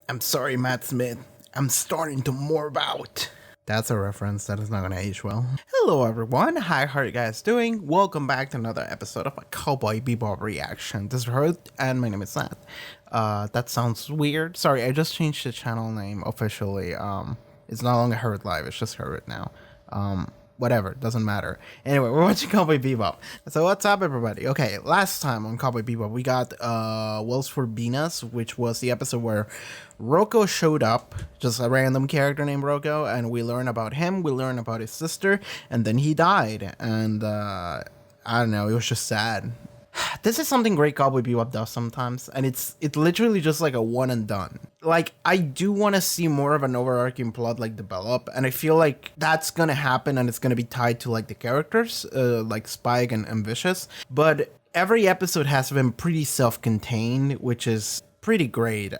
I'm sorry, Matt Smith. I'm starting to morb out. That's a reference that is not gonna age well. Hello everyone, how are you guys doing? Welcome back to another episode of a Cowboy Bebop reaction. This is Haarute and my name is Matt. That sounds weird. Sorry, I just changed the channel name officially. It's no longer Haarute Live, it's just Haarute now. Whatever, doesn't matter. Anyway, we're watching Cowboy Bebop. So what's up, everybody? Okay, last time on Cowboy Bebop, we got Wells for Venus, which was the episode where Rocco showed up, just a random character named Rocco, and we learn about him, we learn about his sister, and then he died. And I don't know, it was just sad. This is something great Cowboy Bebop does sometimes, and it's literally just like a one and done. Like, I do want to see more of an overarching plot like develop, and I feel like that's gonna happen and it's gonna be tied to like the characters, like Spike and Vicious. But every episode has been pretty self-contained, which is pretty great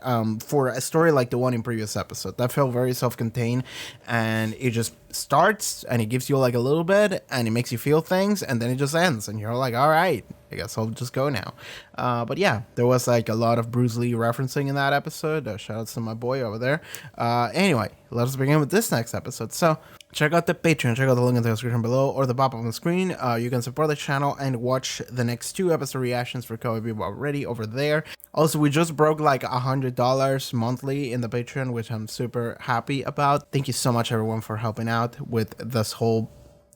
for a story like the one in previous episode. That felt very self-contained, and it just starts and it gives you like a little bit and it makes you feel things, and then it just ends and you're like, all right, I guess I'll just go now. But yeah, there was like a lot of Bruce Lee referencing in that episode. Shout out to my boy over there. Anyway, let us begin with this next episode. So check out the Patreon, check out the link in the description below or the pop up on the screen. You can support the channel and watch the next 2 episode reactions for Cowboy Bebop already over there. Also, we just broke like $100 monthly in the Patreon, which I'm super happy about. Thank you so much everyone for helping out with this whole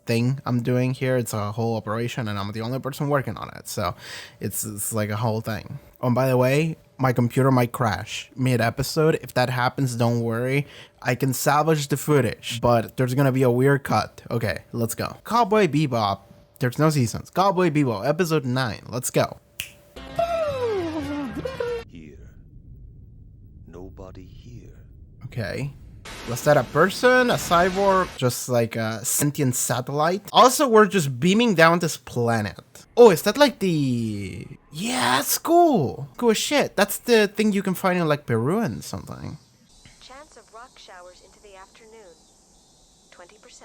thing I'm doing here. It's a whole operation and I'm the only person working on it, so it's like a whole thing. Oh, and by the way, my computer might crash mid-episode. If that happens, don't worry, I can salvage the footage, but there's gonna be a weird cut. Okay, let's go. Cowboy Bebop, there's no seasons. Cowboy Bebop episode 9, let's go. Here. Nobody here. Okay. Was that a person, a cyborg, just like a sentient satellite? Also, we're just beaming down this planet. Oh, is that like the... Yeah, that's cool. Cool as shit. That's the thing you can find in like Peru and something. Chance of rock showers into the afternoon. 20%.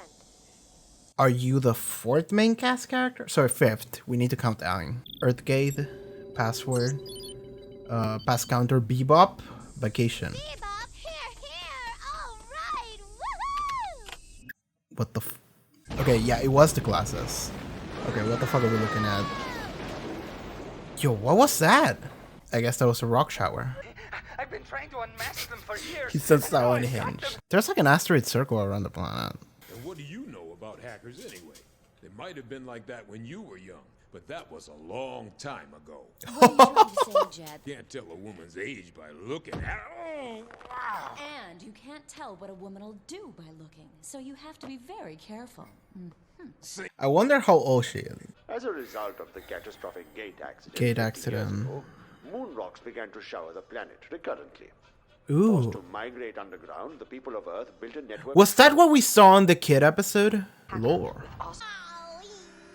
Are you the 4th main cast character? Sorry, 5th. We need to count down. Earthgate, password, pass counter, Bebop, vacation. Bebop, here, all right, woohoo! What the f... Okay, yeah, it was the glasses. Okay, what the fuck are we looking at? Yo, what was that? I guess that was a rock shower. I've been trying to unmask them for years. He said so unhinged. There's like an asteroid circle around the planet. And what do you know about hackers anyway? They might have been like that when you were young, but that was a long time ago. What are you trying to say, Jed? Can't tell a woman's age by looking at her. Oh, wow. And you can't tell what a woman will do by looking, so you have to be very careful. I wonder how old she is. As a result of the catastrophic gate accident, Gate 50 years accident. ago, moon rocks began to shower the planet recurrently. Ooh. Forced to migrate underground, the people of Earth built a network. Was that what we saw in the kid episode? Lore. Oh,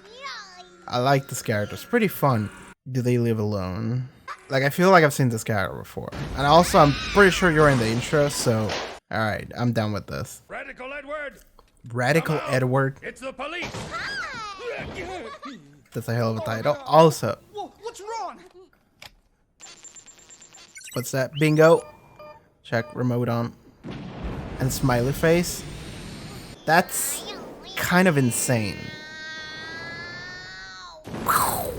yeah. I like this character. It's pretty fun. Do they live alone? Like, I feel like I've seen this character before. And also, I'm pretty sure you're in the intro, so... Alright, I'm done with this. Radical Edward! Radical Edward. It's the police! That's a hell of a title. Also... What's wrong? What's that? Bingo. Check remote on. And smiley face. That's kind of insane. Pilot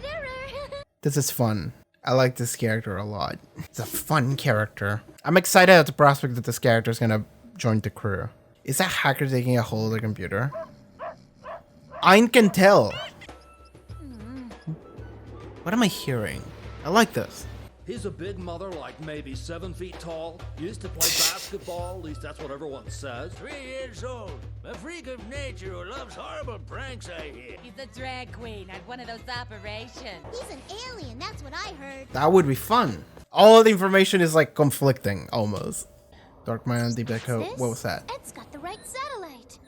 error. This is fun. I like this character a lot. It's a fun character. I'm excited at the prospect that this character is gonna join the crew. Is that hacker taking a hold of the computer? I can tell. What am I hearing? I like this. He's a big mother, like maybe 7 feet tall. Used to play basketball, at least that's what everyone says. 3 years old. A freak of nature who loves horrible pranks, I hear. He's a drag queen at one of those operations. He's an alien, that's what I heard. That would be fun. All the information is like conflicting, almost. Dark Man, Deep Echo, This? what was that? Ed's got the right satellite.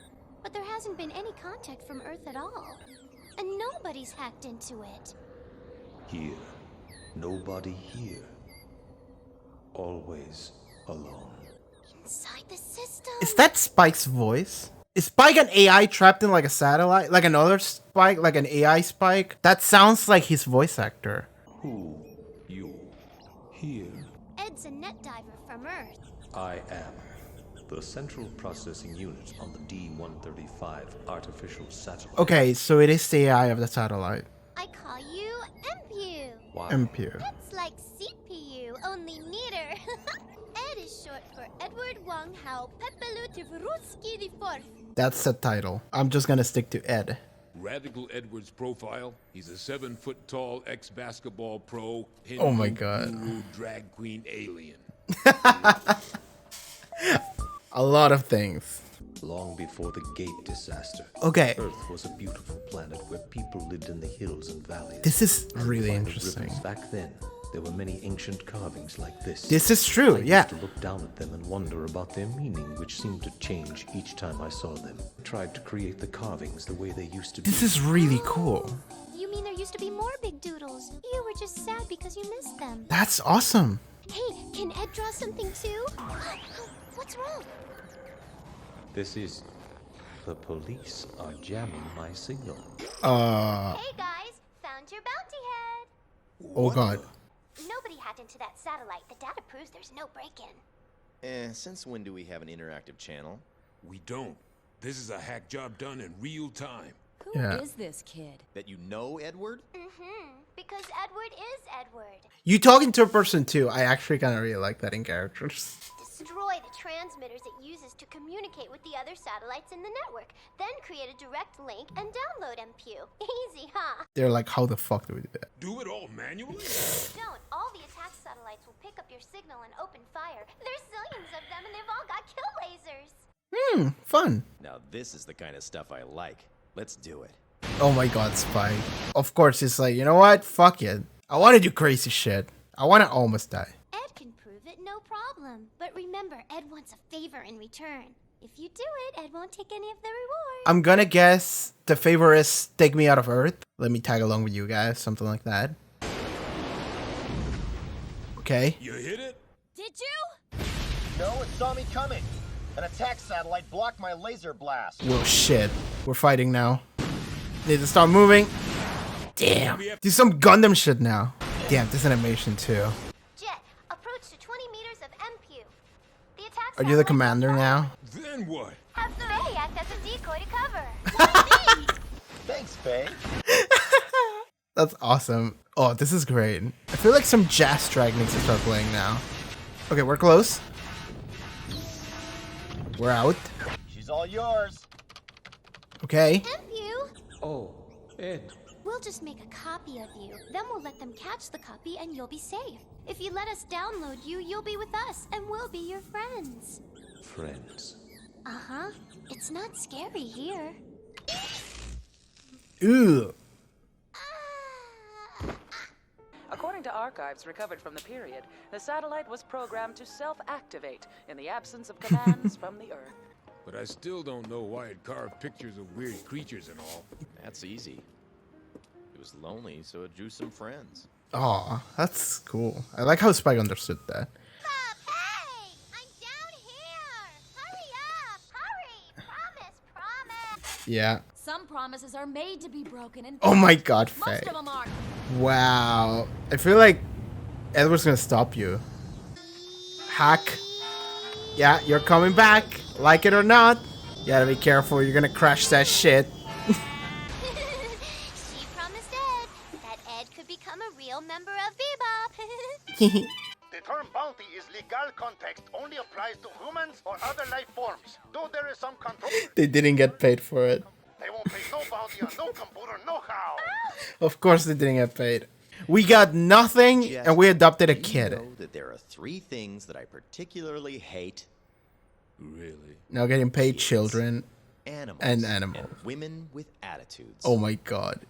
But there hasn't been any contact from Earth at all. And nobody's hacked into it. Here. Nobody here. Always alone. Inside the system. Is that Spike's voice? Is Spike an AI trapped in like a satellite? Like another Spike? Like an AI Spike? That sounds like his voice actor. Who? You. here? Ed's a net diver from Earth. I am. The central processing unit on the D-135 artificial satellite. Okay, so it is the AI of the satellite. I call you MPU. Why? MPU. It's like CPU, only neater. Ed is short for Edward Wong Hao Pepelutivruski IV. That's the title. I'm just gonna stick to Ed. Radical Edwards' profile. He's a 7-foot-tall ex-basketball pro. Oh my Hindu God. Guru, drag queen alien. A lot of things. Long before the Gate disaster, Okay, Earth was a beautiful planet where people lived in the hills and valleys. this is really By the interesting. rivers back then, there were many ancient carvings like this. This is true, I yeah. used to look down at them and wonder about their meaning, which seemed to change each time I saw them. I tried to create the carvings the way they used to be. This is really cool. You mean there used to be more big doodles? You were just sad because you missed them. That's awesome. Hey, can Ed draw something too? What's wrong? This is... The police are jamming my signal. Hey guys, found your bounty head. Oh God. Nobody hacked into that satellite. The data proves there's no break-in. Since when do we have an interactive channel? We don't. This is a hack job done in real time. Who is this kid? That you know, Edward? Because Edward is Edward. You talking to a person too. I actually kind of really like that in characters. Destroy the transmitters it uses to communicate with the other satellites in the network. Then create a direct link and download MPU. Easy, huh? They're like, how the fuck do we do that? Do it all manually? Don't. All the attack satellites will pick up your signal and open fire. There's zillions of them and they've all got kill lasers. Fun. Now this is the kind of stuff I like. Let's do it. Oh my God, Spike. Of course, it's like, you know what? Fuck it. I want to do crazy shit. I want to almost die. Ed can prove it, no problem. But remember, Ed wants a favor in return. If you do it, Ed won't take any of the reward. I'm gonna guess the favor is take me out of Earth. Let me tag along with you guys, something like that. Okay. You hit it? Did you? No, it saw me coming. An attack satellite blocked my laser blast. Well, shit. We're fighting now. Need to start moving. Damn. Do some Gundam shit now. Damn, this animation too. Jet, approach to 20 meters of MPU. The attack Are you the satellite commander will now? Then what? have Faye act as a decoy to cover. Thanks, Faye. That's awesome. Oh, this is great. I feel like some jazz track needs to start playing now. Okay, we're close. We're out. She's all yours. Okay. MPU, Oh, Ed. we'll just make a copy of you. Then we'll let them catch the copy and you'll be safe. If you let us download you, you'll be with us and we'll be your friends. Friends. Uh-huh. It's not scary here. Ooh. According to archives recovered from the period, the satellite was programmed to self-activate in the absence of commands from the Earth. But I still don't know why it carved pictures of weird creatures and all. That's easy. It was lonely, so it drew some friends. Aw, that's cool. I like how Spike understood that. Hey! I'm down here! Hurry up! Hurry! Promise! Yeah. Some promises are made to be broken, and Oh my God, most Faye. of them aren't. Wow. I feel like Edward's gonna stop you. Hack. Yeah, you're coming back. Like it or not. You gotta be careful. You're gonna crash that shit. She promised Ed that Ed could become a real member of Bebop. The term bounty is legal context, only applies to humans or other life forms. Though there is some control. They didn't get paid for it. They won't pay no bounty on no computer, no how. Of course they didn't get paid. We got nothing Jess, and we adopted a do you kid. know that there are 3 things that I particularly hate? Really? Now getting paid Kids, children animals, and animals. and women with attitudes. Oh my God.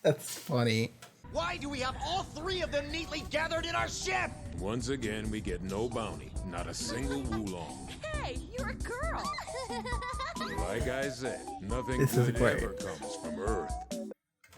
That's funny. Why do we have all 3 of them neatly gathered in our ship? Once again, we get no bounty. Not a single wulong. Hey, you're a girl. Like I said, nothing This is good great. ever comes from Earth.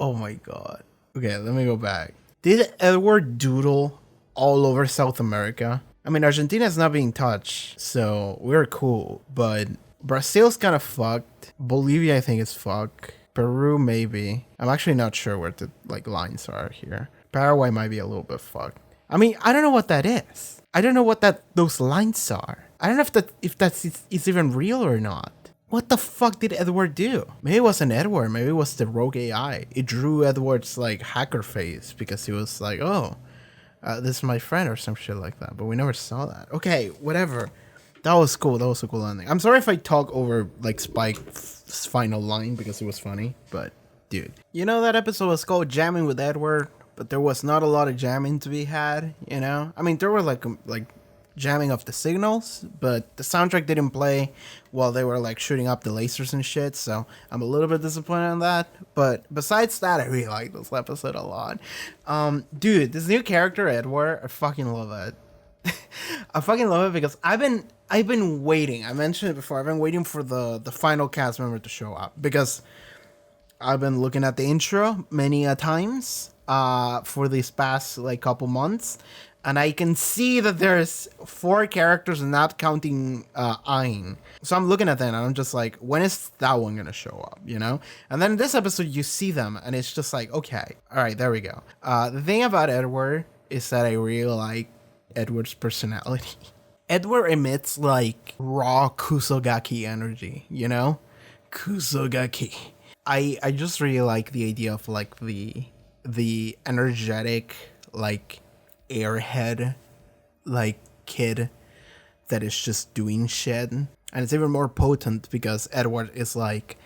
Oh my God. Okay, let me go back. Did Edward doodle all over South America? I mean, Argentina's not being touched, so we're cool. But Brazil's kind of fucked. Bolivia, I think, is fucked. Peru, maybe. I'm actually not sure where the lines are here. Paraguay might be a little bit fucked. I mean, I don't know what that is. I don't know what those lines are. I don't know if that's it's even real or not. What the fuck did Edward do? Maybe it wasn't Edward. Maybe it was the rogue AI. It drew Edward's like hacker face because he was like, oh, this is my friend or some shit like that. But we never saw that. Okay, whatever. That was cool. That was a cool ending. I'm sorry if I talk over like Spike's final line because it was funny. But dude, you know that episode was called Jamming with Edward, but there was not a lot of jamming to be had. You know, I mean, there were like jamming of the signals, but the soundtrack didn't play while they were like shooting up the lasers and shit, so I'm a little bit disappointed on that. But besides that, I really like this episode a lot. Dude, this new character Edward, I fucking love it. I fucking love it because I've been waiting. I mentioned it before. I've been waiting for the final cast member to show up because I've been looking at the intro many a times for these past like couple months. And I can see that there's 4 characters, not counting Ayn. So I'm looking at them and I'm just like, when is that one gonna show up, you know? And then in this episode, you see them and it's just like, okay, all right, there we go. The thing about Edward is that I really like Edward's personality. Edward emits like raw Kusogaki energy, you know? Kusogaki. I just really like the idea of like the energetic, like, airhead like kid that is just doing shit, and it's even more potent because Edward is like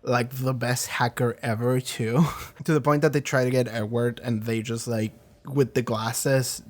the best hacker ever too. To the point that they try to get Edward and they just like with the glasses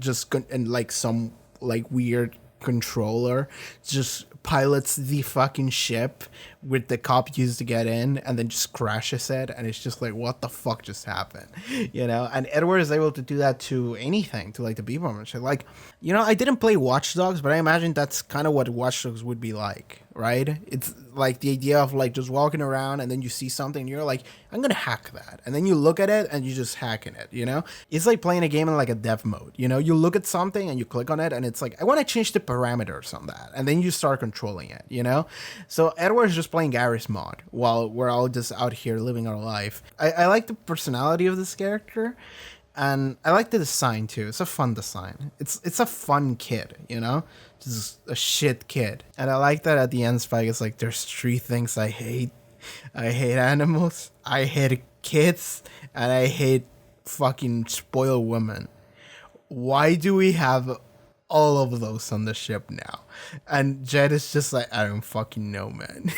and like some like weird controller just pilots the fucking ship with the cop used to get in and then just crashes it, and it's just like, what the fuck just happened, you know? And Edward is able to do that to anything, to like the Bebop and shit. Like, you know, I didn't play Watch Dogs, but I imagine that's kind of what Watch Dogs would be like, right? It's like the idea of like just walking around and then you see something and you're like, I'm gonna hack that, and then you look at it and you just hacking it, you know? It's like playing a game in like a dev mode, you know? You look at something and you click on it and it's like, I want to change the parameters on that, and then you start controlling it, you know? So Edward's just playing Gary's mod while we're all just out here living our life. I like the personality of this character, and I like the design too. It's a fun design. It's a fun kid, you know? Just a shit kid. And I like that at the end Spike is like, there's 3 things I hate. I hate animals, I hate kids, and I hate fucking spoiled women. Why do we have all of those on the ship now? And Jed is just like, I don't fucking know, man.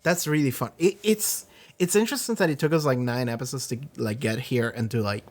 That's really fun. It's interesting that it took us like 9 episodes to like get here and to like,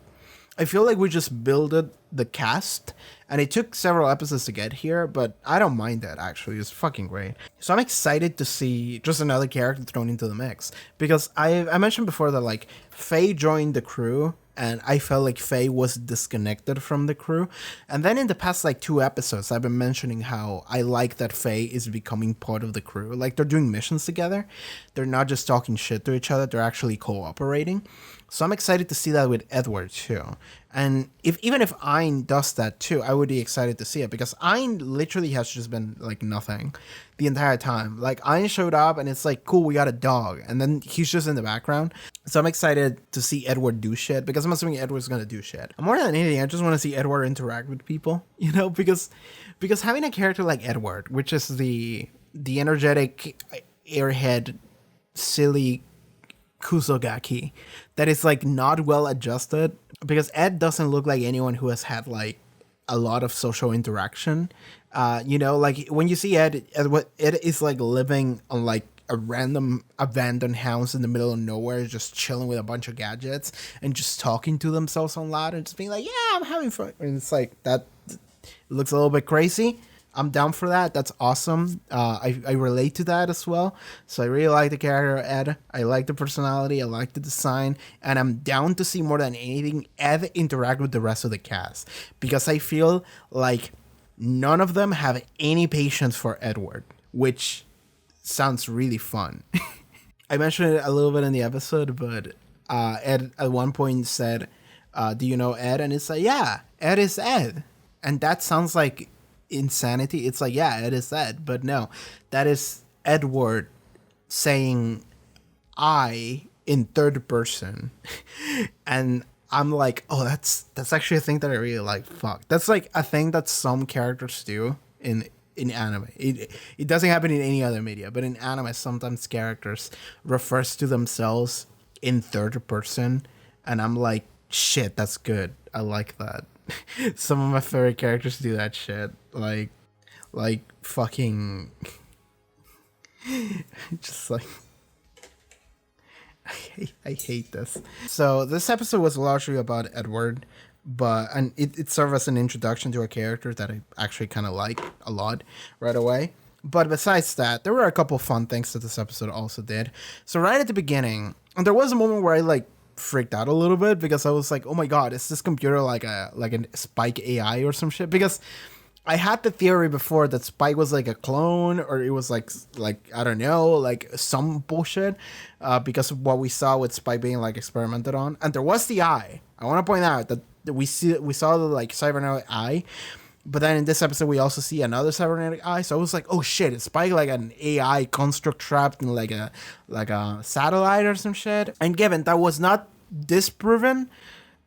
I feel like we just builded the cast, and it took several episodes to get here, but I don't mind that, actually. It's fucking great. So I'm excited to see just another character thrown into the mix, because I mentioned before that like Faye joined the crew, and I felt like Faye was disconnected from the crew. And then in the past like 2 episodes, I've been mentioning how I like that Faye is becoming part of the crew. Like, they're doing missions together. They're not just talking shit to each other. They're actually cooperating. So I'm excited to see that with Edward too. And even if Ayn does that too, I would be excited to see it, because Ayn literally has just been like nothing the entire time. Like, Ayn showed up and it's like, cool, we got a dog, and then he's just in the background. So I'm excited to see Edward do shit, because I'm assuming Edward's gonna do shit. More than anything, I just want to see Edward interact with people, you know, because having a character like Edward, which is the energetic airhead silly Kusogaki that is like not well adjusted, because Ed doesn't look like anyone who has had like a lot of social interaction. You know, like when you see Ed is like living on like a random abandoned house in the middle of nowhere, just chilling with a bunch of gadgets and just talking to themselves on loud and just being like, yeah, I'm having fun. And it's like, that looks a little bit crazy. I'm down for that. That's awesome. I relate to that as well. So I really like the character Ed. I like the personality. I like the design. And I'm down to see more than anything Ed interact with the rest of the cast, because I feel like none of them have any patience for Edward, which sounds really fun. I mentioned it a little bit in the episode, but Ed at one point said, do you know Ed? And it's like, yeah, Ed is Ed. And that sounds like insanity. It's like, yeah, Ed is Ed, but no, that is Edward saying I in third person. And I'm like, oh, that's actually a thing that I really like. Fuck, that's like a thing that some characters do in anime. It doesn't happen in any other media, but in anime, sometimes characters refers to themselves in third person, and I'm like, shit, that's good. I like that. Some of my favorite characters do that shit. Like fucking, just like. I hate this. So this episode was largely about Edward, and it served as an introduction to a character that I actually kind of like a lot right away. But besides that, there were a couple fun things that this episode also did. So right at the beginning, and there was a moment where I like freaked out a little bit because I was like, oh my god, is this computer like a Spike AI or some shit? Because I had the theory before that Spike was like a clone, or it was like I don't know, like some bullshit, because of what we saw with Spike being like experimented on. And there was the eye. I want to point out that we saw the like cybernetic eye, but then in this episode we also see another cybernetic eye. So I was like, oh shit, is Spike like an AI construct trapped in like a satellite or some shit? And given that was not disproven,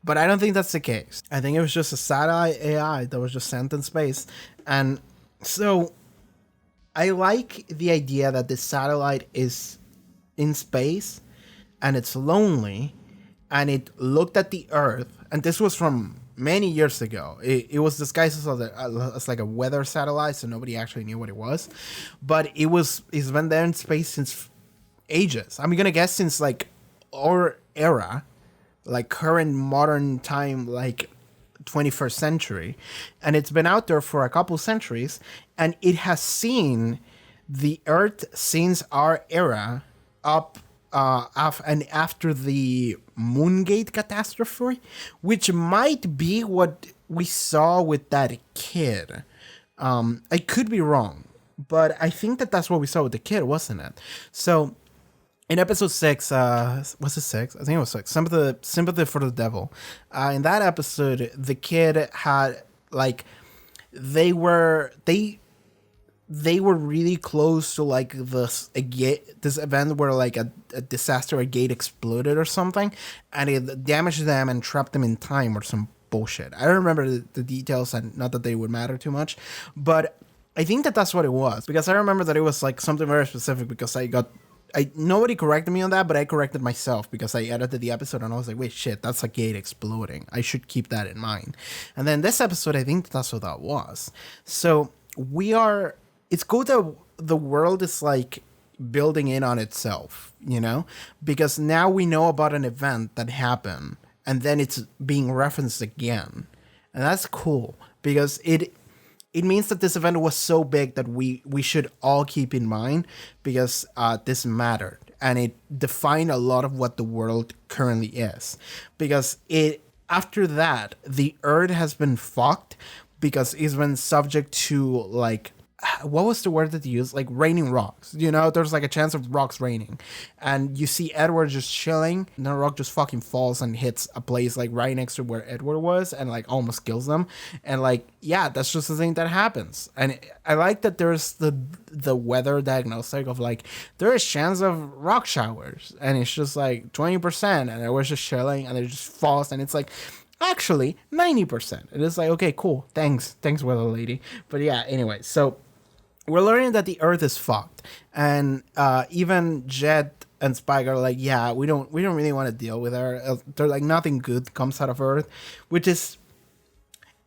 but I don't think that's the case. I think it was just a satellite AI that was just sent in space. And so I like the idea that the satellite is in space and it's lonely and it looked at the Earth. And this was from many years ago. It was disguised as like a weather satellite, so nobody actually knew what it was. But it's been there in space since ages. I'm going to guess since like our era, like current modern time, like 21st century, and it's been out there for a couple centuries, and it has seen the Earth since our era up and after the Moongate catastrophe, which might be what we saw with that kid. I could be wrong, but I think that's what we saw with the kid, wasn't it? So in episode 6, was it 6? I think it was 6. Sympathy for the Devil. In that episode, the kid had like they were really close to like this event where like a disaster, a gate exploded or something, and it damaged them and trapped them in time or some bullshit. I don't remember the details, and not that they would matter too much, but I think that's what it was, because I remember that it was like something very specific, because nobody corrected me on that, but I corrected myself because I edited the episode and I was like, wait, shit, that's a gate exploding. I should keep that in mind. And then this episode, I think that's what that was. So it's cool that the world is like building in on itself, you know, because now we know about an event that happened and then it's being referenced again. And that's cool because it means that this event was so big that we should all keep in mind, because this mattered and it defined a lot of what the world currently is. Because after that, the Earth has been fucked because it's been subject to like, what was the word that you used? Like raining rocks. You know, there's like a chance of rocks raining. And you see Edward just chilling, and the rock just fucking falls and hits a place like right next to where Edward was and like almost kills them. And like, yeah, that's just the thing that happens. And I like that there's the weather diagnostic of like, there is chance of rock showers. And it's just like 20%. And Edward's just chilling and it just falls. And it's like, actually 90%. It is like, okay, cool. Thanks, weather lady. But yeah, anyway, so we're learning that the Earth is fucked, and even Jet and Spike are like, yeah, we don't really want to deal with her. They're like, nothing good comes out of Earth, which is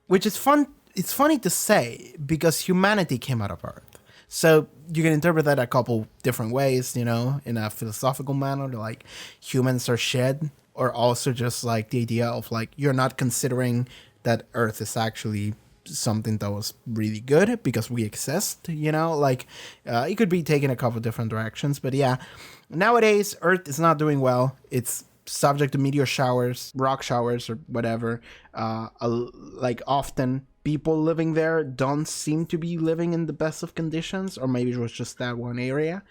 fun. It's funny to say because humanity came out of Earth, so you can interpret that a couple different ways, you know, in a philosophical manner, like humans are shit, or also just like the idea of like you're not considering that Earth is actually something that was really good because we exist, you know, like it could be taken a couple different directions. But yeah, nowadays Earth is not doing well. It's subject to meteor showers, rock showers, or whatever. Like often people living there don't seem to be living in the best of conditions, or maybe it was just that one area.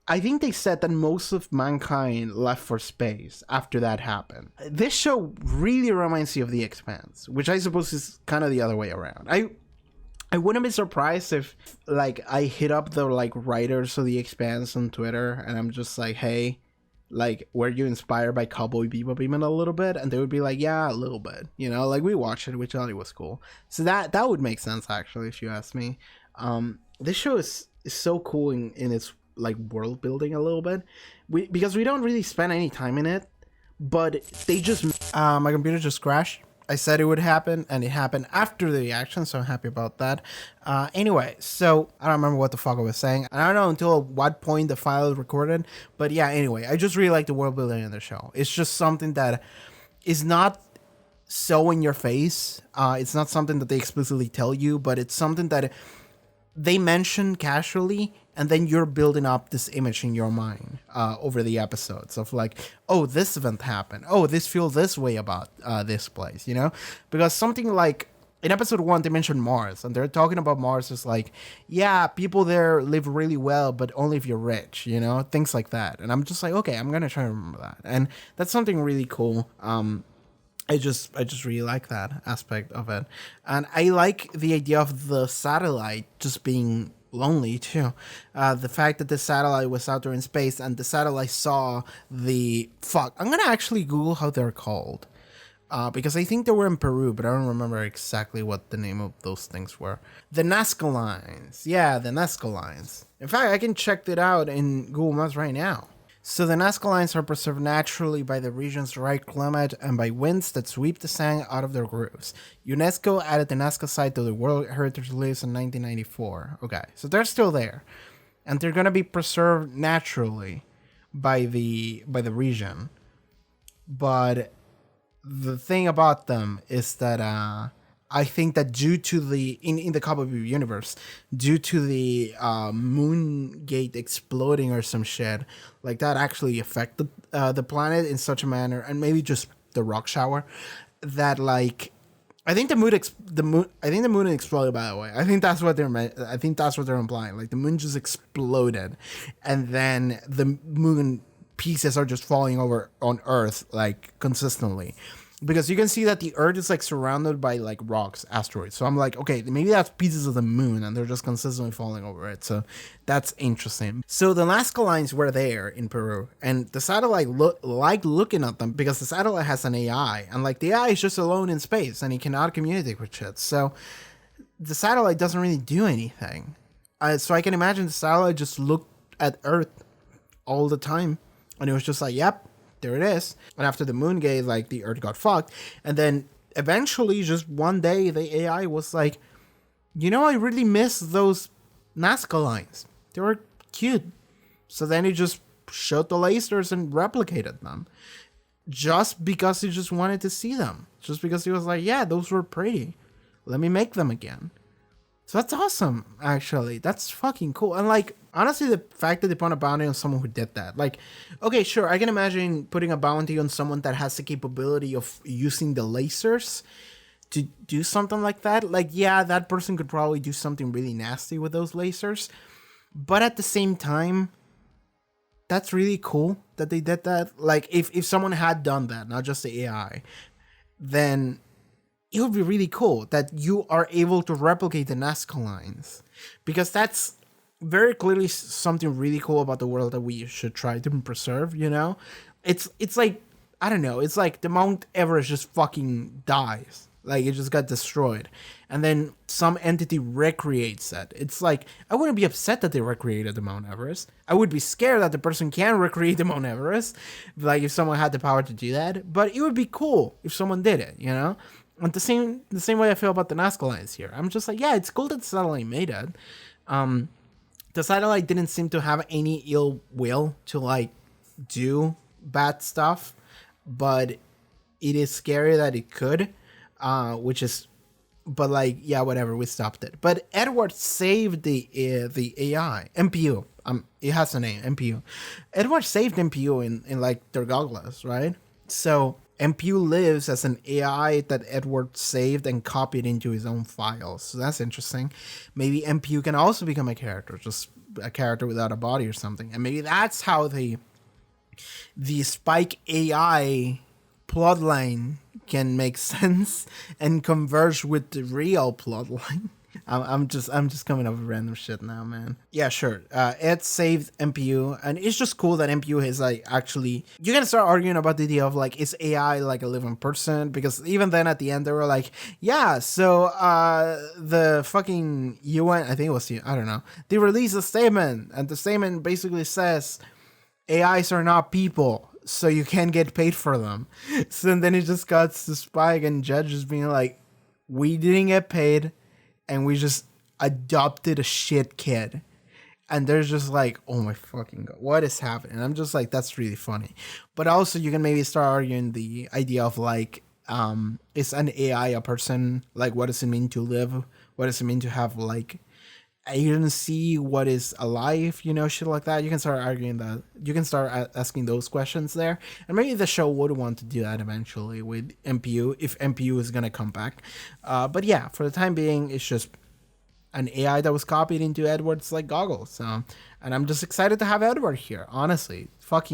I think they said that most of mankind left for space after that happened. This show really reminds you of The Expanse, which I suppose is kind of the other way around. I wouldn't be surprised if like I hit up the like writers of The Expanse on Twitter and I'm just like, hey, like, were you inspired by Cowboy Bebop even a little bit? And they would be like, yeah, a little bit, you know, like we watched it, we thought it was cool. So that would make sense, actually, if you ask me. This show is so cool in its like world building a little bit, because we don't really spend any time in it, but they just my computer just crashed. I said it would happen, and it happened after the reaction, so I'm happy about that. Anyway, so I don't remember what the fuck I was saying. I don't know until what point the file is recorded, but yeah, anyway, I just really like the world building in the show. It's just something that is not so in your face. It's not something that they explicitly tell you, but it's something that they mention casually, and then you're building up this image in your mind over the episodes of like, oh, this event happened. Oh, this feels this way about this place, you know? Because something like, in episode 1, they mentioned Mars, and they're talking about Mars as like, yeah, people there live really well, but only if you're rich, you know? Things like that. And I'm just like, okay, I'm going to try to remember that. And that's something really cool. I just really like that aspect of it. And I like the idea of the satellite just being lonely too. The fact that the satellite was out there in space and the satellite saw the... Fuck, I'm gonna actually Google how they're called. Because I think they were in Peru, but I don't remember exactly what the name of those things were. The Nazca lines. Yeah, the Nazca lines. In fact, I can check it out in Google Maps right now. So the Nazca lines are preserved naturally by the region's right climate and by winds that sweep the sand out of their grooves. UNESCO added the Nazca site to the World Heritage List in 1994. Okay, so they're still there. And they're going to be preserved naturally by the region. But the thing about them is that I think that due to the in the Cowboy Bebop universe, due to the moon gate exploding or some shit like that, actually affected the planet in such a manner, and maybe just the rock shower, that like I think the moon exploded. By the way, I think that's what they're implying. Like the moon just exploded, and then the moon pieces are just falling over on Earth like consistently. Because you can see that the Earth is like surrounded by like rocks, asteroids. So I'm like, okay, maybe that's pieces of the moon and they're just consistently falling over it. So that's interesting. So the Nazca lines were there in Peru, and the satellite liked looking at them because the satellite has an AI, and like the AI is just alone in space and it cannot communicate with shit. So the satellite doesn't really do anything. So I can imagine the satellite just looked at Earth all the time, and it was just like, yep. There it is. And after the moon gate, like the Earth got fucked. And then eventually, just one day, the AI was like, you know, I really miss those Nazca lines. They were cute. So then it just shot the lasers and replicated them. Just because he just wanted to see them. Just because he was like, yeah, those were pretty. Let me make them again. So that's awesome, actually. That's fucking cool. And like, honestly, the fact that they put a bounty on someone who did that, like, okay, sure, I can imagine putting a bounty on someone that has the capability of using the lasers to do something like that. Like, yeah, that person could probably do something really nasty with those lasers. But at the same time, that's really cool that they did that. Like, if someone had done that, not just the AI, then it would be really cool that you are able to replicate the Nazca lines, because that's very clearly something really cool about the world that we should try to preserve, you know? It's like, I don't know, it's like the Mount Everest just fucking dies. Like, it just got destroyed. And then some entity recreates it. It's like, I wouldn't be upset that they recreated the Mount Everest. I would be scared that the person can recreate the Mount Everest, like if someone had the power to do that. But it would be cool if someone did it, you know? And the same way I feel about the Nazca lines here. I'm just like, yeah, it's cool that the satellite made it. The satellite didn't seem to have any ill will to like do bad stuff, but it is scary that it could, but like, yeah, whatever, we stopped it. But Edward saved the AI, MPU. It has a name, MPU. Edward saved MPU in like their goggles, right? So MPU lives as an AI that Edward saved and copied into his own files. So that's interesting. Maybe MPU can also become a character, just a character without a body or something. And maybe that's how the Spike AI plotline can make sense and converge with the real plotline. I'm just coming up with random shit now, man. Yeah, sure. It saved MPU, and it's just cool that MPU is like actually. You can start arguing about the idea of like, is AI like a living person? Because even then at the end they were like, yeah, so the fucking UN, I think it was I don't know. They released a statement, and the statement basically says AIs are not people, so you can't get paid for them. So then it just got to Spike and judges being like, we didn't get paid, and we just adopted a shit kid. And they're just like, oh my fucking God, what is happening? And I'm just like, that's really funny. But also you can maybe start arguing the idea of like, is an AI a person? Like, what does it mean to live? What does it mean to have like agency? What is alive? You know, shit like that. You can start arguing that. You can start asking those questions there. And maybe the show would want to do that eventually with MPU, if MPU is going to come back. But yeah, for the time being, it's just an AI that was copied into Edward's like goggles. So, and I'm just excited to have Edward here. Honestly, I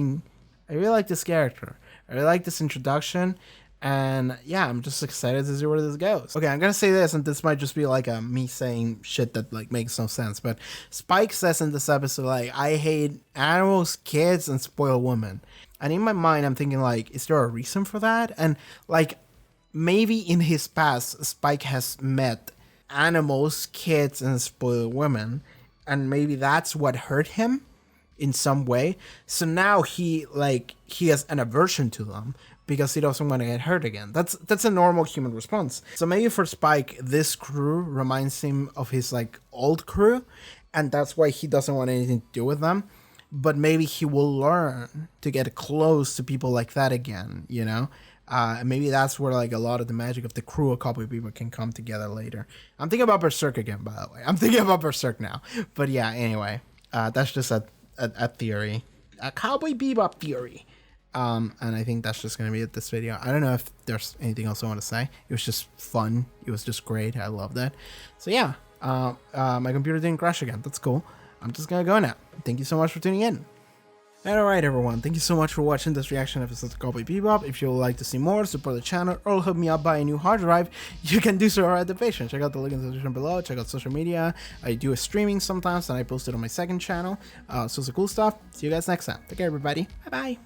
really like this character. I really like this introduction. And yeah, I'm just excited to see where this goes. Okay, I'm gonna say this, and this might just be like me saying shit that like makes no sense. But Spike says in this episode, like, I hate animals, kids, and spoiled women. And in my mind, I'm thinking like, is there a reason for that? And like, maybe in his past, Spike has met animals, kids, and spoiled women, and maybe that's what hurt him in some way. So now he has an aversion to them because he doesn't want to get hurt again. That's a normal human response. So maybe for Spike, this crew reminds him of his like old crew, and that's why he doesn't want anything to do with them. But maybe he will learn to get close to people like that again, you know? Maybe that's where like a lot of the magic of the crew of Cowboy Bebop can come together later. I'm thinking about Berserk again, by the way. I'm thinking about Berserk now. But yeah, anyway, that's just a theory, a Cowboy Bebop theory. And I think that's just going to be it this video. I don't know if there's anything else I want to say. It was just fun. It was just great. I loved it. So yeah, my computer didn't crash again. That's cool. I'm just going to go now. Thank you so much for tuning in. Alright everyone, thank you so much for watching this reaction episode of Cowboy Bebop. If you would like to see more, support the channel, or help me out buy a new hard drive, you can do so right at the page. Check out the link in the description below, check out social media. I do a streaming sometimes, and I post it on my second channel. So it's cool stuff. See you guys next time. Take care everybody. Bye bye.